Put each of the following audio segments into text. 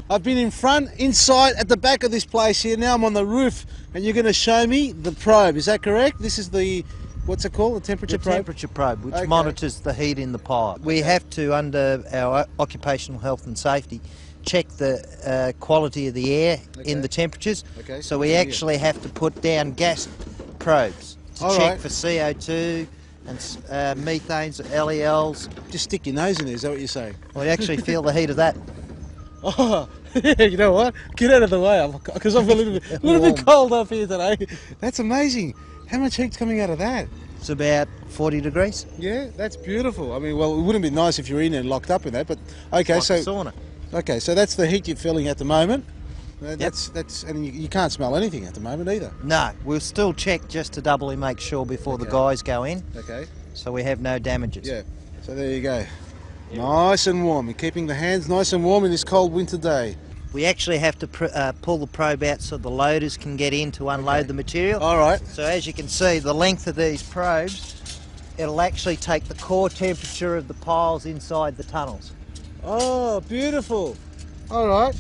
I've been in front, inside, at the back of this place here. Now I'm on the roof, and you're going to show me the probe. Is that correct? This is the, what's it called? The temperature probe? Temperature probe, which monitors the heat in the pipe. We have to, under our occupational health and safety, check the quality of the air in the temperatures. So we actually have to put down gas probes to check for CO2 and methanes, LELs. Just stick your nose in there, is that what you're saying? Well, you actually feel the heat of that. Oh, yeah, you know what? Get out of the way, because I'm a little bit cold up here today. That's amazing. How much heat's coming out of that? It's about 40 degrees. Yeah, that's beautiful. I mean, well, it wouldn't be nice if you're in and locked up in that, but okay, Like so a sauna. Okay, so that's the heat you're feeling at the moment. That's and you can't smell anything at the moment either. No, we'll still check just to doubly make sure before the guys go in. Okay. So we have no damages. Yeah. So there you go. Nice and warm. You're keeping the hands nice and warm in this cold winter day. We actually have to pull the probe out so the loaders can get in to unload the material. All right. So as you can see, the length of these probes, it'll actually take the core temperature of the piles inside the tunnels. Oh, beautiful. All right.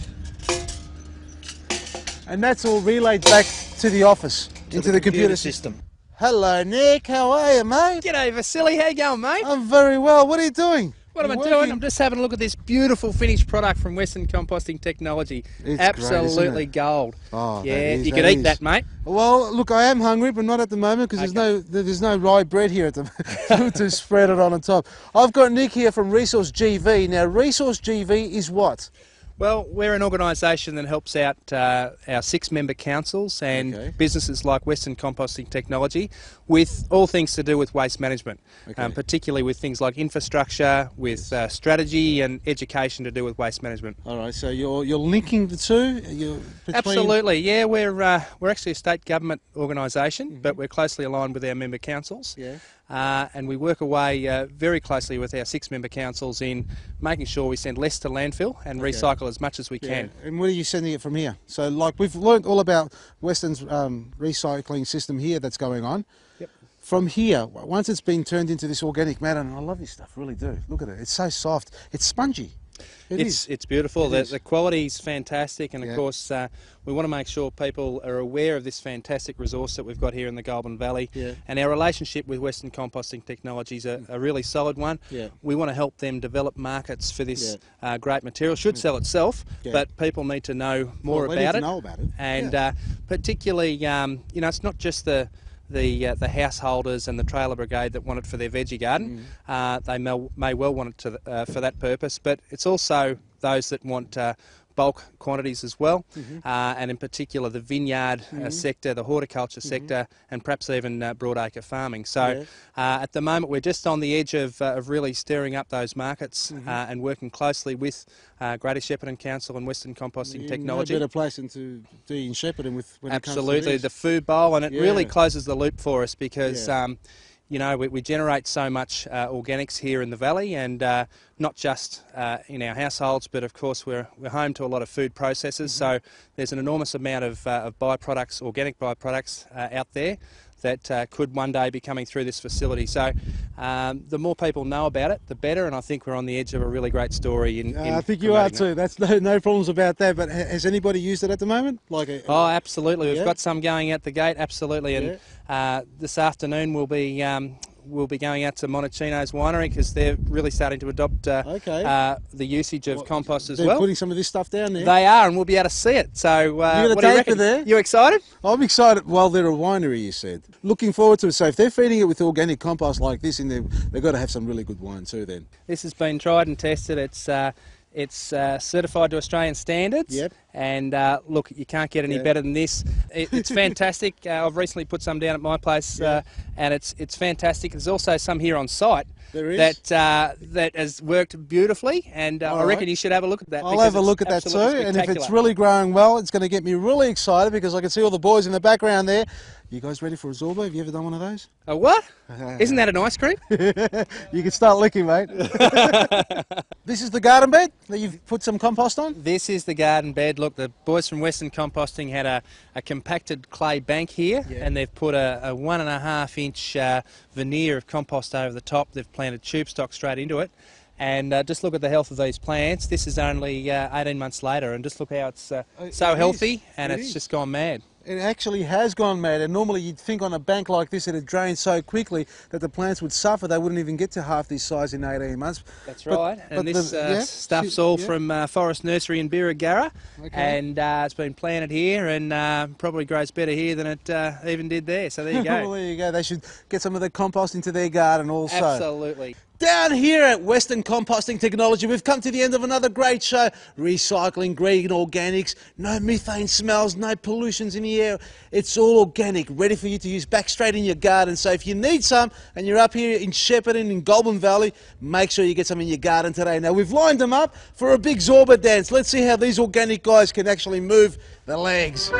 And that's all relayed back to the office, into the computer system. Hello, Nick. How are you, mate? G'day, Vasily. How you going, mate? I'm very well. What are you doing? What am I doing? I'm just having a look at this beautiful finished product from Western Composting Technology. It's absolutely great, isn't it? gold. Oh, yeah, you could eat that, mate. Well, look, I am hungry, but not at the moment because there's no rye bread here at the to spread it on top. I've got Nick here from Resource GV. Now, Resource GV is what? Well, we're an organisation that helps out our 6-member councils and businesses like Western Composting Technology with all things to do with waste management, particularly with things like infrastructure, with strategy and education to do with waste management. All right, so you're linking the two? Absolutely, yeah. We're actually a state government organisation, but we're closely aligned with our member councils. Yeah. And we work away very closely with our 6-member councils in making sure we send less to landfill and recycle as much as we can. And where are you sending it from here? So, like, we've learned all about Western's recycling system here that's going on. Yep. From here, once it's been turned into this organic matter, and I love this stuff, really do. Look at it. It's so soft. It's spongy. It's beautiful. The quality's fantastic, and of course we want to make sure people are aware of this fantastic resource that we've got here in the Goulburn Valley. And our relationship with Western Composting Technology is a really solid one. We want to help them develop markets for this great material. Should sell itself, but people need to know more about it. And particularly, you know, it's not just the householders and the trailer brigade that want it for their veggie garden. They may well want it for that purpose, but it's also those that want bulk quantities as well, and in particular the vineyard sector, the horticulture sector, and perhaps even broadacre farming. So at the moment we're just on the edge of really stirring up those markets and working closely with Greater Shepparton Council and Western Composting Technology. No better place than to be in Shepparton with when Absolutely, it comes to this. The food bowl, and it really closes the loop for us because you know, we generate so much organics here in the valley, and not just in our households, but of course we're home to a lot of food processors. So there's an enormous amount of byproducts, organic byproducts out there that could one day be coming through this facility. So the more people know about it, the better, and I think we're on the edge of a really great story. I think you are too. That's no problems about that. But has anybody used it at the moment? Oh, absolutely. We've got some going out the gate, absolutely. And this afternoon we'll be going out to Montalcino's winery because they're really starting to adopt the usage of compost as well. They're putting some of this stuff down there? They are, and we'll be able to see it. So what do you reckon? There? You excited? I'm excited. Well, they're a winery, you said. Looking forward to it. So if they're feeding it with organic compost like this, they've got to have some really good wine too then. This has been tried and tested. It's certified to Australian standards, and look, you can't get any better than this. It's fantastic. I've recently put some down at my place, and it's fantastic. There's also some here on site that has worked beautifully, and I reckon you should have a look at that. I'll have a look at that too, and if it's really growing well, it's going to get me really excited because I can see all the boys in the background there. You guys ready for a Zorba? Have you ever done one of those? A what? Isn't that an ice cream? You can start licking, mate. This is the garden bed that you've put some compost on? This is the garden bed. Look, the boys from Western Composting had a compacted clay bank here, and they've put a 1.5 inch veneer of compost over the top. They've planted tube stock straight into it. And just look at the health of these plants. This is only 18 months later, and just look how it's so healthy, and it's just gone mad. It actually has gone mad, and normally you'd think on a bank like this it'd drain so quickly that the plants would suffer. They wouldn't even get to half this size in 18 months. That's right. And this stuff's all from Forest Nursery in Birregurra, and it's been planted here, and probably grows better here than it even did there. So there you go. Well, there you go. They should get some of the compost into their garden also. Absolutely. Down here at Western Composting Technology, we've come to the end of another great show. Recycling, green organics, no methane smells, no pollutions in the air. It's all organic, ready for you to use back straight in your garden. So if you need some and you're up here in Shepparton, in Goulburn Valley, make sure you get some in your garden today. Now we've lined them up for a big Zorba dance. Let's see how these organic guys can actually move the legs.